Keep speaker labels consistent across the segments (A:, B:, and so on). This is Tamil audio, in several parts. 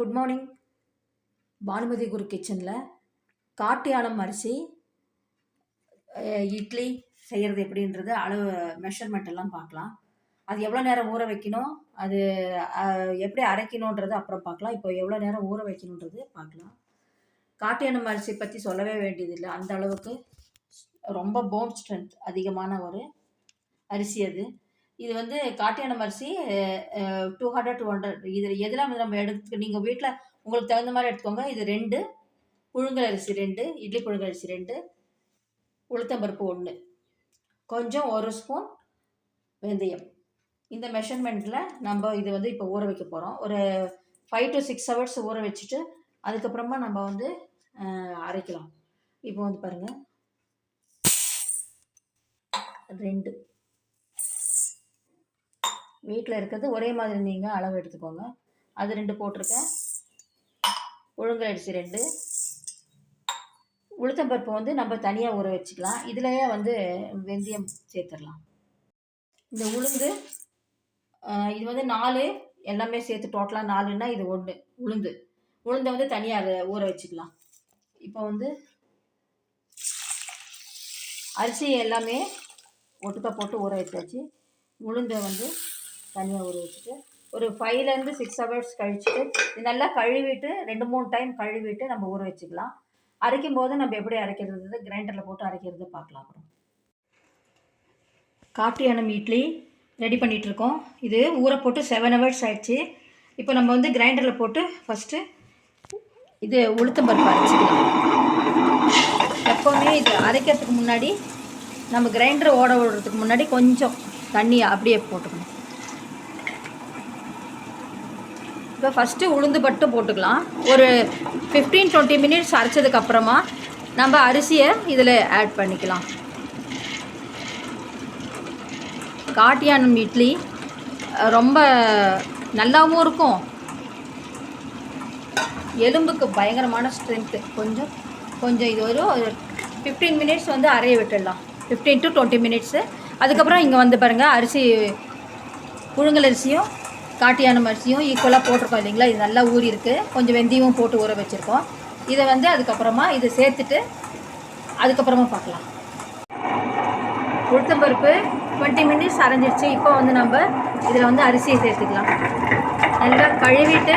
A: Good morning. பானுமதி குரு கிச்சனில் காட்டு யானம் அரிசி இட்லி செய்கிறது எப்படின்றது அளவு மெஷர்மெண்ட் எல்லாம் பார்க்கலாம். அது எவ்வளோ நேரம் ஊற வைக்கணும், அது எப்படி அரைக்கணுன்றது அப்புறம் பார்க்கலாம். இப்போ எவ்வளோ நேரம் ஊற வைக்கணுன்றது பார்க்கலாம். காட்டு யானம் அரிசி பற்றி சொல்லவே வேண்டியதில்லை. அந்த அளவுக்கு ரொம்ப போன் ஸ்ட்ரென்த் அதிகமான ஒரு அரிசி அது. இது வந்து காட்டு யானம் அரிசி 200 இதில் எதெல்லாம் நம்ம எடுத்து நீங்கள் வீட்டில் உங்களுக்கு தகுந்த மாதிரி எடுத்துக்கோங்க. இது 2 புழுங்கல் அரிசி, 2 இட்லி புழுங்கல் அரிசி, 2 உளுத்தம்பருப்பு 1, கொஞ்சம் 1 ஸ்பூன் வெந்தயம். இந்த மெஷர்மெண்ட்டில் நம்ம இது வந்து இப்போ ஊற வைக்க போகிறோம். ஒரு 5 to 6 hours ஊற வச்சுட்டு அதுக்கப்புறமா நம்ம வந்து அரைக்கலாம். இப்போ வந்து பாருங்கள், 2 வீட்டில் இருக்கிறது ஒரே மாதிரி நீங்கள் அளவு எடுத்துக்கோங்க. அது 2 போட்டிருக்கேன். புழுங்கல் அரிசி 2, உளுத்தம்பருப்பு வந்து நம்ம தனியாக ஊற வச்சுக்கலாம். இதுலேயே வந்து வெந்தயம் சேர்த்துடலாம். இந்த உளுந்து இது வந்து 4, எல்லாமே சேர்த்து டோட்டலாக 4ன்னா இது 1 உளுந்தை வந்து தனியாக ஊற வச்சுக்கலாம். இப்போ வந்து அரிசி எல்லாமே ஒட்டுக்கா போட்டு ஊற வச்சாச்சு. உளுந்தை வந்து தனியாக ஊற வச்சுட்டு ஒரு 5 to 6 hours கழிச்சுட்டு நல்லா கழுவிட்டு 2-3 டைம் கழுவிட்டு நம்ம ஊற வச்சுக்கலாம். அரைக்கும் போது நம்ம எப்படி அரைக்கிறது, கிரைண்டரில் போட்டு அரைக்கிறது பார்க்கலாம். அப்புறம் காட்டு யானம் இட்லி ரெடி பண்ணிகிட்ருக்கோம். இது ஊற போட்டு 7 hours ஆயிடுச்சு. இப்போ நம்ம வந்து கிரைண்டரில் போட்டு ஃபஸ்ட்டு இது உளுத்தம்பருப்பு அரைச்சிக்கலாம். எப்போவுமே இது அரைக்கிறதுக்கு முன்னாடி நம்ம கிரைண்டரை ஓட விடுறதுக்கு முன்னாடி கொஞ்சம் தண்ணி அப்படியே போட்டுக்கணும். இப்போ ஃபஸ்ட்டு உளுந்து மட்டும் போட்டுக்கலாம். ஒரு 15-20 minutes அரைச்சதுக்கப்புறமா நம்ம அரிசியை இதில் ஆட் பண்ணிக்கலாம். காட்டு யானம் இட்லி ரொம்ப நல்லாவும் இருக்கும், எலும்புக்கு பயங்கரமான ஸ்ட்ரென்த்து. கொஞ்சம் இது ஒரு 15 minutes வந்து அரைய விட்டுடலாம். 15 to 20 minutes. அதுக்கப்புறம் இங்கே வந்து பாருங்கள், அரிசி புழுங்கல் அரிசியும் காட்டு யானம் அரிசியும் ஈக்குவலாக போட்டிருக்கோம் இல்லைங்களா. இது நல்லா ஊறி இருக்குது. கொஞ்சம் வெந்தயமும் போட்டு ஊற வச்சுருக்கோம். இதை வந்து அதுக்கப்புறமா இதை சேர்த்துட்டு அதுக்கப்புறமா பார்க்கலாம். உளுத்தம்பருப்பு 20 minutes அரைஞ்சிடுச்சு. இப்போ வந்து நம்ம இதில் வந்து அரிசியை சேர்த்துக்கலாம். நல்லா கழுவிட்டு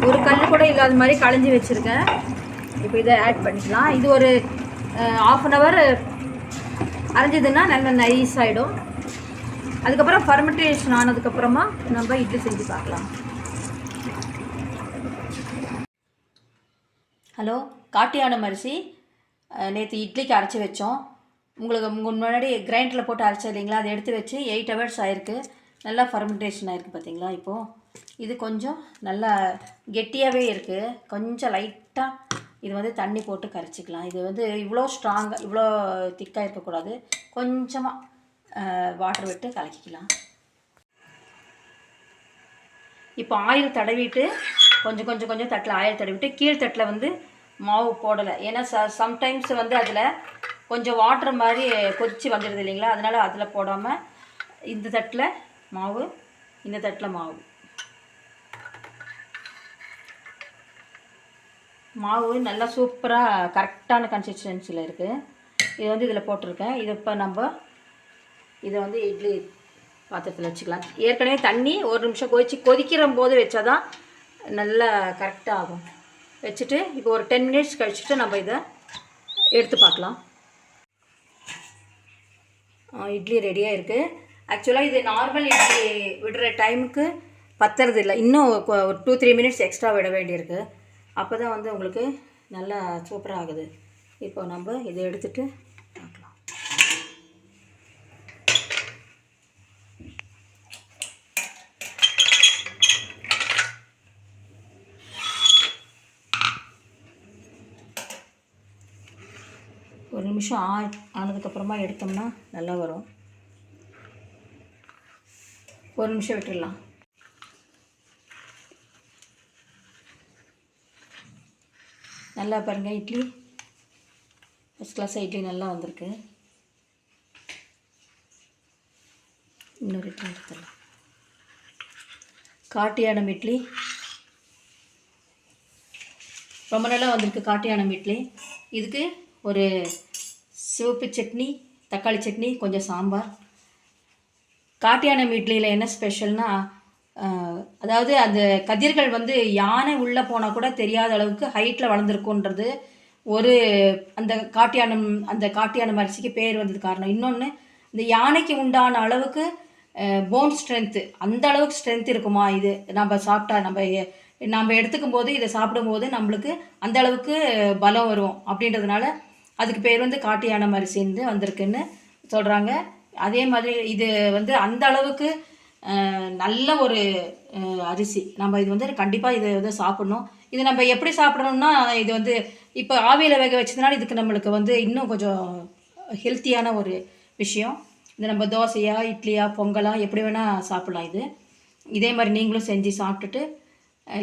A: ஒரு கல் கூட இல்லாத மாதிரி களைஞ்சி வச்சுருக்கேன். இப்போ இதை ஆட் பண்ணிக்கலாம். இது ஒரு 1/2 hour அரைஞ்சதுன்னா நல்லா நைஸ் ஆகிடும். அதுக்கப்புறம் ஃபர்மெண்டேஷன் ஆனதுக்கப்புறமா நம்ம இட்லி செஞ்சு பார்க்கலாம். ஹலோ, காட்டு யானம் அரிசி நேற்று இட்லிக்கு அரைச்சி வச்சோம். உங்களுக்கு முன்னாடி கிரைண்டரில் போட்டு அரைச்சா இல்லைங்களா, அதை எடுத்து வச்சு 8 hours ஆகிருக்கு. நல்லா ஃபர்மெண்டேஷன் ஆகிருக்கு பார்த்தீங்களா. இப்போது இது கொஞ்சம் நல்லா கெட்டியாகவே இருக்குது. கொஞ்சம் லைட்டாக இது வந்து தண்ணி போட்டு கரைச்சிக்கலாம். இது வந்து இவ்வளோ ஸ்ட்ராங்காக இவ்வளோ திக்காக இருக்கக்கூடாது. கொஞ்சமாக வாட்டர் விட்டு கலக்கிக்கலாம். இப்போ ஆயில் தடவிட்டு கொஞ்சம் தட்டில் ஆயில் தடவிட்டு கீழ்த்தட்டில் வந்து மாவு போடலை. ஏன்னா சம்டைம்ஸ் வந்து அதில் கொஞ்சம் வாட்டர் மாதிரி கொதித்து வந்துடுது இல்லைங்களா. அதனால் அதில் போடாமல் இந்த தட்டில் மாவு, இந்த தட்டில் மாவு நல்லா சூப்பராக கரெக்டான கன்சிஸ்டன்சியில் இருக்குது. இது வந்து இதில் போட்டிருக்கேன். இது இப்போ நம்ம இதை வந்து இட்லி பாத்திரத்தில் வச்சுக்கலாம். ஏற்கனவே தண்ணி 1 நிமிஷம் கொதிக்கிற போது வச்சா தான் நல்லா கரெக்டாக ஆகும். வச்சுட்டு இப்போ ஒரு 10 minutes கழிச்சுட்டு நம்ம இதை எடுத்து பார்க்கலாம். இட்லி ரெடியாக இருக்குது. ஆக்சுவலாக இது நார்மல் இட்லி விடுற டைமுக்கு பத்துறது இல்லை. இன்னும் ஒரு 2-3 minutes எக்ஸ்ட்ரா விட வேண்டியிருக்கு. அப்போ தான் வந்து உங்களுக்கு நல்லா சூப்பராக ஆகுது. இப்போ நம்ம இதை எடுத்துகிட்டு பார்க்கலாம். ஒரு நிமிஷம் ஆனதுக்கப்புறமா எடுத்தோம்னா நல்லா வரும். 1 நிமிஷம் விட்டுடலாம். நல்லா பாருங்கள், இட்லி ஃபஸ்ட் கிளாஸாக இட்லி நல்லா வந்திருக்கு. இன்னொரு இட்லி எடுத்துடலாம். காட்டு யானம் இட்லி ரொம்ப நல்லா வந்திருக்கு காட்டு யானை இட்லி. இதுக்கு ஒரு சிவப்பு சட்னி, தக்காளி சட்னி, கொஞ்சம் சாம்பார். காட்டு யானை இட்லியில் என்ன ஸ்பெஷல்னால், அதாவது அந்த கதிர்கள் வந்து யானை உள்ளே போனால் கூட தெரியாத அளவுக்கு ஹைட்டில் வளர்ந்துருக்குன்றது ஒரு அந்த காட்டு யானை அரிசிக்கு பேர் வந்தது காரணம். இன்னொன்று, இந்த யானைக்கு உண்டான அளவுக்கு போன் ஸ்ட்ரென்த்து, அந்த அளவுக்கு ஸ்ட்ரென்த் இருக்குமா இது நம்ம சாப்பிட்டா, நம்ம எடுத்துக்கும் போது இதை சாப்பிடும்போது நம்மளுக்கு அந்த அளவுக்கு பலம் வரும் அப்படின்றதுனால அதுக்கு பேர் வந்து காட்டு யானை அரிசின்னு வந்திருக்குன்னு சொல்கிறாங்க. அதே மாதிரி இது வந்து அந்த அளவுக்கு நல்ல ஒரு அரிசி. நம்ம இது வந்து கண்டிப்பாக இதை வந்து சாப்பிட்ணும். இது நம்ம எப்படி சாப்பிட்றோம்னா, இது வந்து இப்போ ஆவியில் வேக வச்சதுனால இதுக்கு நம்மளுக்கு வந்து இன்னும் கொஞ்சம் ஹெல்த்தியான ஒரு விஷயம். இது நம்ம தோசையா, இட்லியா, பொங்கலா எப்படி வேணால் சாப்பிட்லாம். இதே மாதிரி நீங்களும் செஞ்சு சாப்பிட்டுட்டு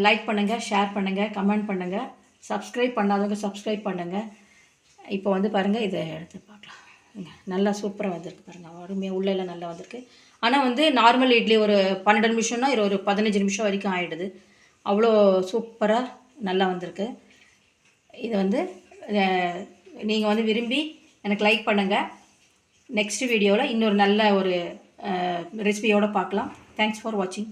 A: லைக் பண்ணுங்கள், ஷேர் பண்ணுங்கள், கமெண்ட் பண்ணுங்கள். சப்ஸ்கிரைப் பண்ணாதவங்க சப்ஸ்கிரைப் பண்ணுங்கள். இப்போ வந்து பாருங்கள், இதை எடுத்து பார்க்கலாம். நல்லா சூப்பராக வந்திருக்கு பாருங்கள், அருமையாக உள்ளெல்லாம் நல்லா வந்திருக்கு. ஆனால் வந்து நார்மல் இட்லி ஒரு 12 நிமிஷம்னா இது ஒரு 15 நிமிஷம் வரைக்கும் ஆகிடுது. அவ்வளோ சூப்பராக நல்லா வந்திருக்கு. இது வந்து நீங்கள் வந்து விரும்பி எனக்கு லைக் பண்ணுங்கள். நெக்ஸ்ட் வீடியோவில் இன்னொரு நல்ல ஒரு ரெசிபியோடு பார்க்கலாம். தேங்க்ஸ் ஃபார் வாட்சிங்.